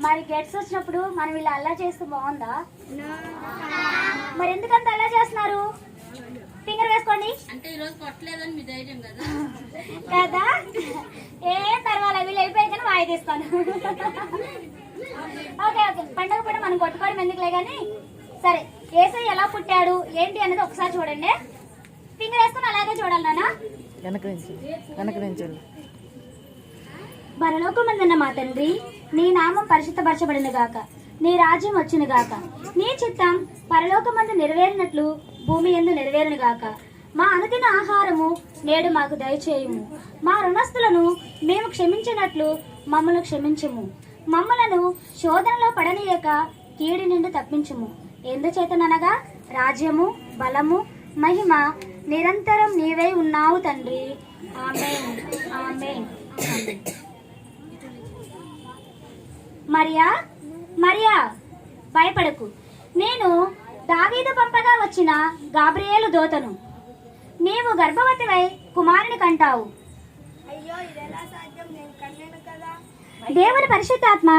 మరి గెట్స్ వచ్చినప్పుడు మనం ఇలా అలా చేస్తే బాగుందా? మరి ఎందుకంత అలా చేస్తున్నారు? ఫింగర్ వేసుకోండి అంటే ఈ రోజు కొట్టలేదని మీ ధైర్యం కదా. కదా ఏం పర్వాలేదు, వీళ్ళు వెళ్ళిపోయాకని వాయి తీస్తాను. ఓకే ఓకే, పండగ పూట మనం కొట్టుకోవడం ఎందుకులే కానీ. సరే, యేసయ్య ఎలా పుట్టాడు ఏంటి అనేది ఒకసారి చూడండి. ఫింగర్ వేసుకొని అలాగే చూడాలి నాన్న. పరలోకమందున్న మా తండ్రి, నీ నామం పరిశుద్ధపరచబడిన గాక, నీ రాజ్యం వచ్చిన గాక, నీ చిత్తం పరలోకమందు నెరవేరినట్లు భూమి యందు నెరవేరును గాక. మా అనుదిన ఆహారము నేడు మాకు దయచేయుము. మా రుణస్థులను మేము క్షమించినట్లు మమ్మల్ని క్షమించుము. మమ్మలను శోధనలో పడనీయక కీడి నుండి తప్పించుము. ఎందుచేతననగా రాజ్యము, బలము, మహిమ నిరంతరం నీవే ఉన్నావు తండ్రి. ఆమేన్ ఆమేన్. మరియా మరియా, భయపడకు, నేను దావీదు పంపగా వచ్చిన గాబ్రియేలు దూతను. నీవు గర్భవతివై కుమారుని కంటావు. అయ్యో, ఇదెలా సాధ్యం? నేను కన్యను కదా. దేవుని పరిశుద్ధాత్మ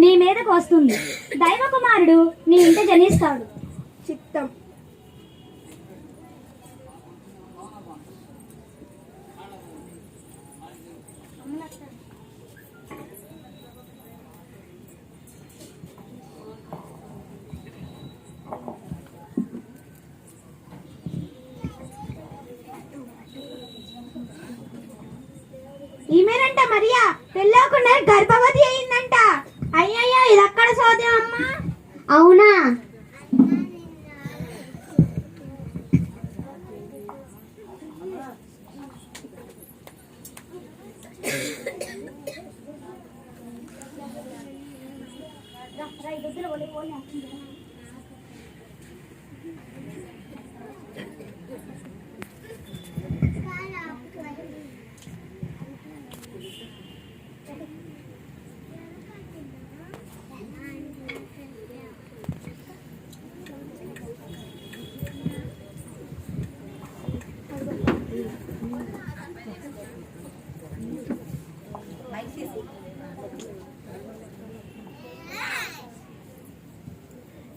నీ మీదకు వస్తుంది, దైవ కుమారుడు నీ ఇంట జనిస్తాడు. చిత్తం. ఈమెనంట మరియా పెళ్ళకుండా గర్భవతి అయిందంట. అయ్యయ్యో, ఇది అక్కడ సోదం అమ్మా. అవునా?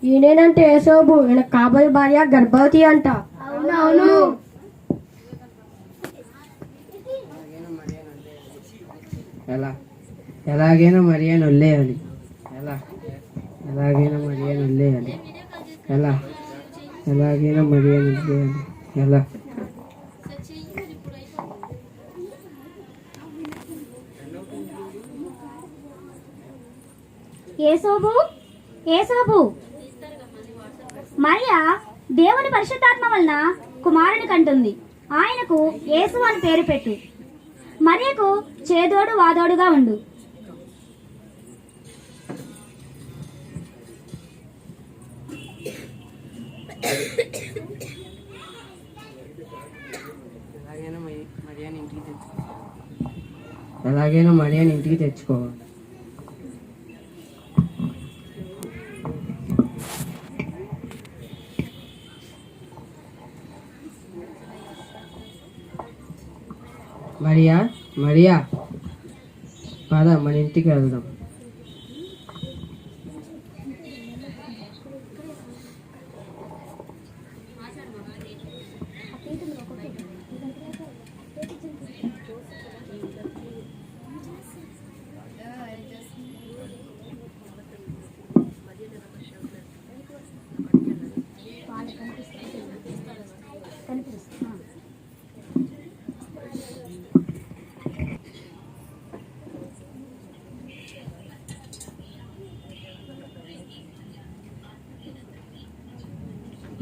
ఈయనేనంటే యేసోబు, ఈయన కాబోయే భార్య గర్భవతి అంట. అవునవును. ఎలాగైనా మరియాను వదిలేయాలి. ఎలాగైనా మరియాను వదిలేయాలి. ఎలాగైనా మరియాను వదిలేయాలి. యేసోబు యేసోబు, మరియా దేవుని పరిశుద్ధాత్మ వలన కుమారుని కంటుంది. ఆయనకు యేసు అని పేరు పెట్టు. మరియకు చేదోడు వాదోడుగా ఉండు. ఎలాగైనా మరియాని ఇంటికి తెచ్చుకోవాలి. మరియా పద, మన ఇంటికి వెళ్దాం.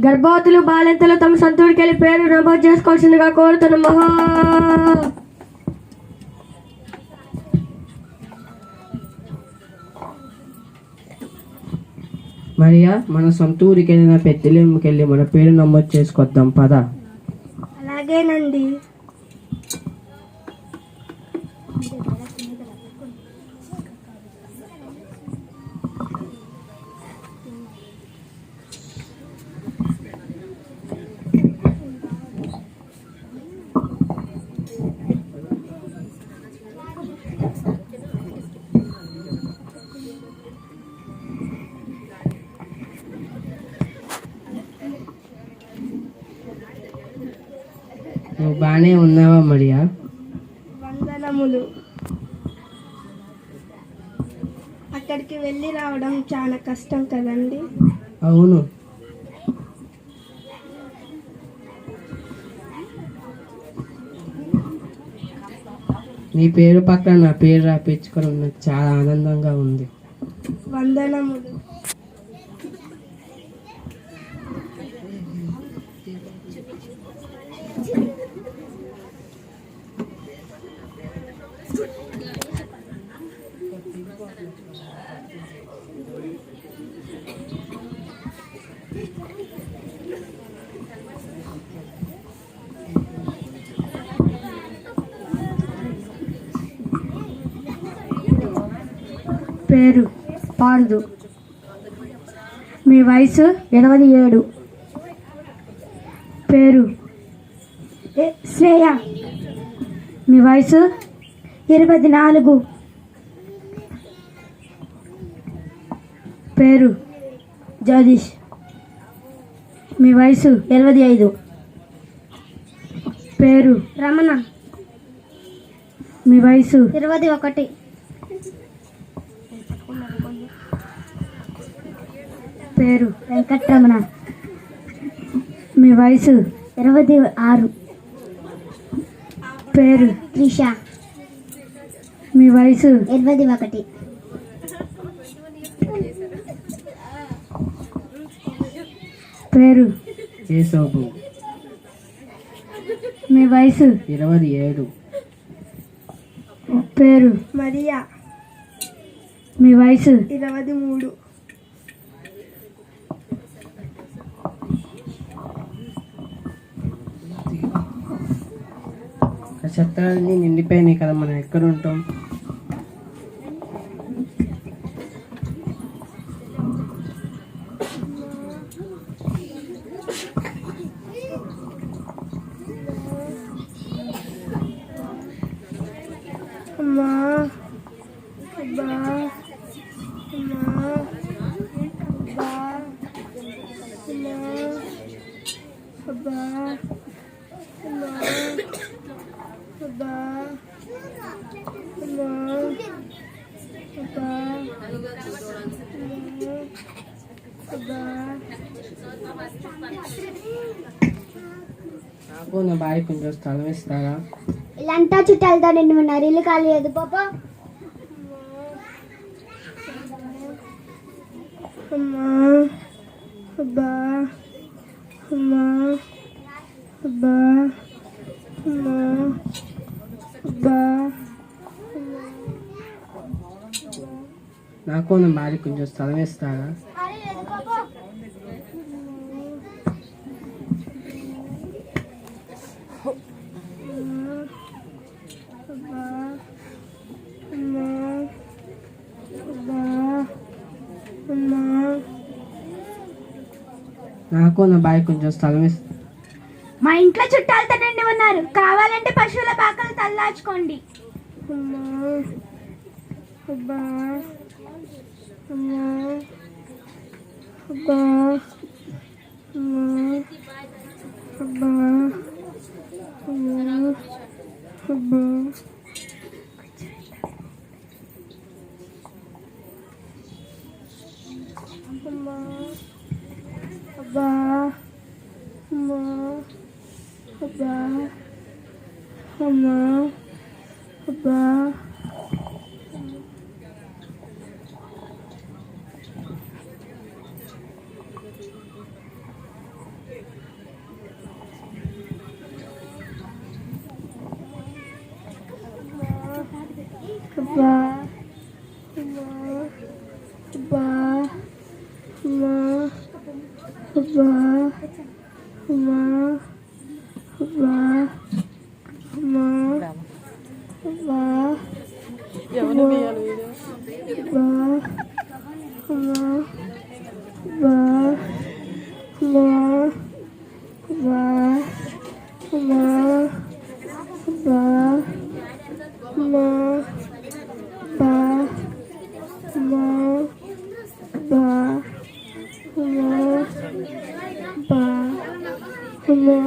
గర్భవతులు బాలింతలు తమ సొంతూడికి వెళ్ళి పేరు నమోదు చేసుకోవాల్సిందిగా కోరుతున్నాము. మరియా, మన సొంత ఊరికి వెళ్ళిన పెద్దలేముకి వెళ్ళి మన పేరు నమోదు చేసుకొద్దాం పద. అలాగేనండి. నువ్వు బాగానే ఉన్నావా మరియా? వందనములు. అక్కడికి వెళ్ళి రావడం చాలా కష్టం కదండి. అవును. నీ పేరు పక్కన నా పేరు రాపించుకోవడం నాకు చాలా ఆనందంగా ఉంది. వందనములు. పేరు పార్దు. మీ వయసు 27. పేరు శ్రేయ. మీ వయసు 24. పేరు జగదీష్. మీ వయసు 25. పేరు రమణ. మీ వయసు 21. పేరు వెంకటరమణ. మీ వయసు 26. పేరు త్రిష. మీ వయసు 21. పేరు యేసోబు. మీ వయసు 27. పేరు మరియా. మీ వయసు 23. చెత్తాన్ని నిండిపోయినాయి కదా, మనం ఎక్కడ ఉంటాం? అమ్మా అబ్బా అమ్మా అబ్బా అమ్మా అబ్బా అమ్మా అబ్బా అమ్మా అబ్బా నాకు నా బాయ్ కొంచెం స్థలం ఇస్తారా? ఇలాంటా చుట్టాలతో నిన్ను ఉన్నారు, ఇల్లు ఖాళీ లేదు పాప. అమ్మా అబ్బా అమ్మా అబ్బా అమ్మా అబ్బా నాకు నా బాయ్ కొంచెం స్థలం ఇస్తారా? నాకు నా బాయ్ కొంచెం స్థలం ఇస్తా. మా ఇంట్లో చుట్టాలతో నిండి ఉన్నారు, కావాలంటే పశువుల పాకలు తల్లాచుకోండి. అమ్మా అబ్బా అమ్మా అబ్బా అమ్మా అబ్బా అమ్మా అబ్బా అమ్మా అబ్బా అమ్మా అబ్బా అమ్మా అబ్బా అబ్బా అమ్మా అబ్బా అమ్మా అబ్బా అమ్మా అబ్బా అమ్మా అబ్బా అమ్మా అబ్బా అమ్మా అబ్బా అమ్మా అబ్బా అమ్మా అబ్బా అమ్మా అబ్బా అమ్మా అబ్బా అమ్మా అబ్బా అమ్మా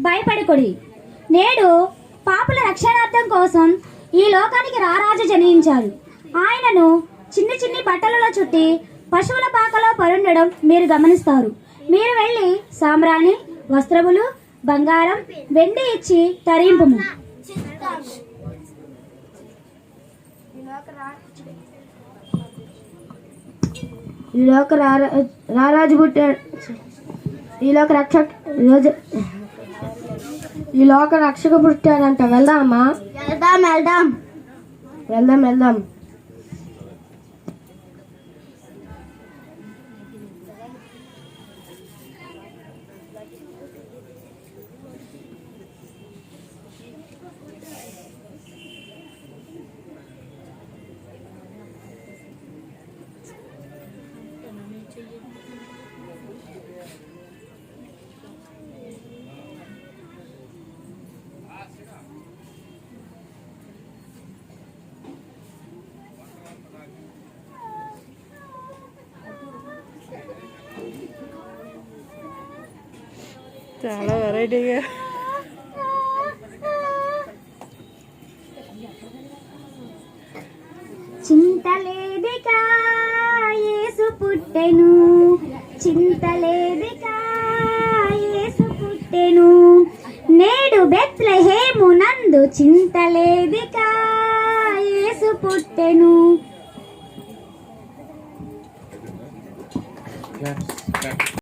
భయపడకుడి, నేడు పాపుల రక్షణార్థం కోసం ఈ లోకానికి రారాజు జనించారు. ఆయనను చిన్ని చిన్ని బట్టలలో చుట్టి పశువుల పాకలో పరుండడం మీరు గమనిస్తారు. మీరు వెళ్ళి సాంబ్రాణి, వస్త్రములు, బంగారం, వెండి ఇచ్చి తరింపుము. ఈలోక రారాజు పుట్టాడు. ఈ లోక రక్షక పుట్టాడంట. వెళ్దామా? వెళ్దాం. చాలా వెరైటీగా చింతలేదికా యేసు పుట్టెను, చింతలేదికా యేసు పుట్టెను, నేడు బెత్లెహేము నందు చింతలేదికా యేసు పుట్టెను.